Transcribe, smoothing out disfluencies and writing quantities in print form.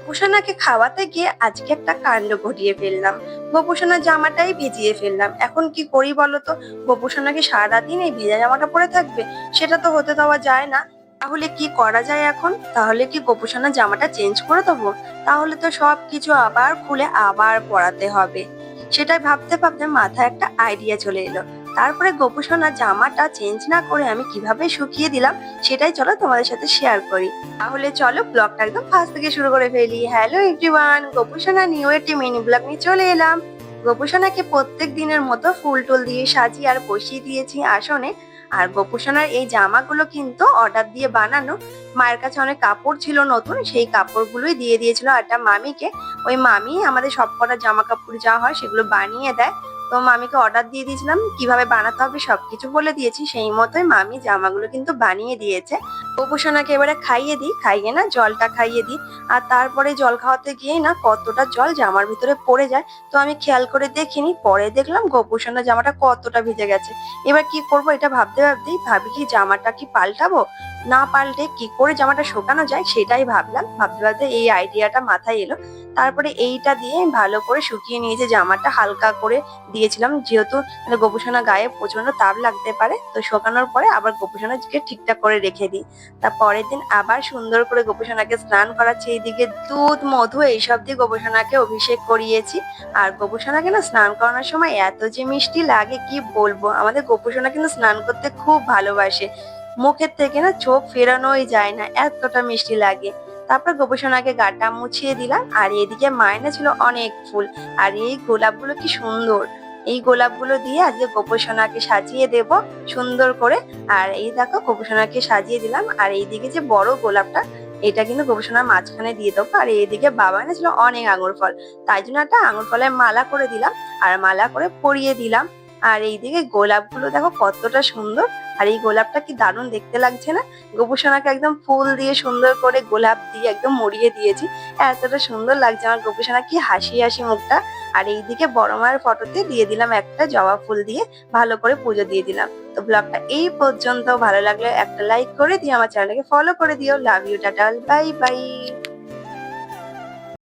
গোপুসোনাকে খাওয়াতে গিয়ে আজকে একটা কাণ্ড ঘটিয়ে ফেললাম। গোপুসোনার জামাটাই ভিজিয়ে ফেললাম। এখন কি করি বলো তো? গোপুসোনাকে সারাদিন এই ভেজা জামাটা পরে থাকবে? সেটা তো হতে দেওয়া যায় না। তাহলে কি করা যায় এখন? তাহলে কি গোপুসোনার জামাটা চেঞ্জ করে দেবো? তাহলে তো সবকিছু আবার খুলে আবার পরাতে হবে। সেটাই ভাবতে ভাবতে মাথায় একটা আইডিয়া চলে এলো। তারপরে গোপুসোনার জামাটা চেঞ্জ না করে আমি কিভাবে শুকিয়ে দিলাম সেটাই চলো তোমাদের সাথে শেয়ার করি। তাহলে চলো ব্লগটা একদম ফার্স্ট থেকে শুরু করে ফেলি। হ্যালো এভরিওয়ান, গোপুসোনা নিউ একটি মিনি ব্লগ নিয়ে চলে এলাম। গোপুসোনাকে প্রত্যেক দিনের মতো ফুল টুল দিয়ে সাজিয়ে আর বসিয়ে দিয়েছি আসনে। আর গোপুসোনার এই জামাগুলো কিন্তু অর্ডার দিয়ে বানানো। মায়ের কাছে অনেক কাপড় ছিল নতুন, সেই কাপড়গুলোই দিয়ে দিয়েছিল একটা মামিকে। ওই মামি আমাদের সব কটা জামা কাপড় যা হয় সেগুলো বানিয়ে দেয়। তো মামিকে অর্ডার দিয়ে দিয়েছিলাম, কিভাবে বানাতে হবে সবকিছু বলে দিয়েছি, সেই মতোই মামি জামাগুলো কিন্তু বানিয়ে দিয়েছে। গোপুসোনাকে এবারে খাইয়ে দিই, খাইয়ে না জলটা খাইয়ে দিই। আর তারপরে জল খাওয়াতে গিয়ে না কতটা জল জামার ভিতরে পড়ে যায়, তো আমি খেয়াল করে দেখিনি। পরে দেখলাম গোপুসোনার জামাটা কতটা ভিজে গেছে। এবার কি করব এটা ভাবতে ভাবতেই ভাবি কি জামাটা কি পাল্টাবো, না পাল্টে কি করে জামাটা শুকানো যায় সেটাই ভাবলাম। ভাবতে ভাবতে এই আইডিয়াটা মাথায় এলো। তারপরে এইটা দিয়ে ভালো করে শুকিয়ে নিয়েছে জামাটা, হালকা করে দিয়েছিলাম যেহেতু গোপুসোনা গায়ে প্রচন্ড তাপ লাগতে পারে। তো শুকানোর পরে আবার গোপুসোনাকে ঠিকঠাক করে রেখে দিই। তার পরের দিন আবার সুন্দর করে গোপুসোনাকে স্নান করাচ্ছি। এইদিকে দুধ মধু এইসব দিয়ে গোপুসোনাকে অভিষেক করিয়েছি। আর গোপুসোনাকে না স্নান করানোর সময় এত যে মিষ্টি লাগে কি বলবো। আমাদের গোপুসোনা কিন্তু স্নান করতে খুব ভালোবাসে, মুখের থেকে না চোখ ফেরানোই যায় না, এতটা মিষ্টি লাগে। তারপর গোপুসোনাকে গাটা মুছিয়ে দিলাম। আর এদিকে মায়না ছিল অনেক ফুল। আর এই গোলাপগুলো কি সুন্দর, এই গোলাপগুলো দিয়ে আজকে গোপুসোনাকে সাজিয়ে দেব সুন্দর করে। আর এই দেখো গোপুসোনাকে সাজিয়ে দিলাম। আর এইদিকে যে বড় গোলাপটা, এটা কিন্তু গোপুসোনার মাঝখানে দিয়ে দেবো। আর এইদিকে বাবা এনেছিল অনেক আঙুর ফল, তাই জন্য একটা আঙুর ফলের মালা করে দিলাম আর মালা করে পরিয়ে দিলাম। আর এইদিকে গোলাপগুলো দেখো কতটা সুন্দর। আর এই গোলাপটা কি দারুণ দেখতে লাগছে না? গোপুসোনাকে একদম ফুল দিয়ে সুন্দর করে গোলাপ দিয়ে একদম মরিয়ে দিয়েছি। এতটা সুন্দর লাগছে আমার গোপুসোনা, কি হাসি হাসি মুখটা। আর এইদিকে বড় মায়ের ফটোতে দিয়ে দিলাম একটা জবা ফুল দিয়ে ভালো করে পুজো দিয়ে দিলাম। তো ব্লগটা এই পর্যন্ত, ভালো লাগলে একটা লাইক করে দিও, আমার চ্যানেলটাকে ফলো করে দিও। Love you, tata, bye by.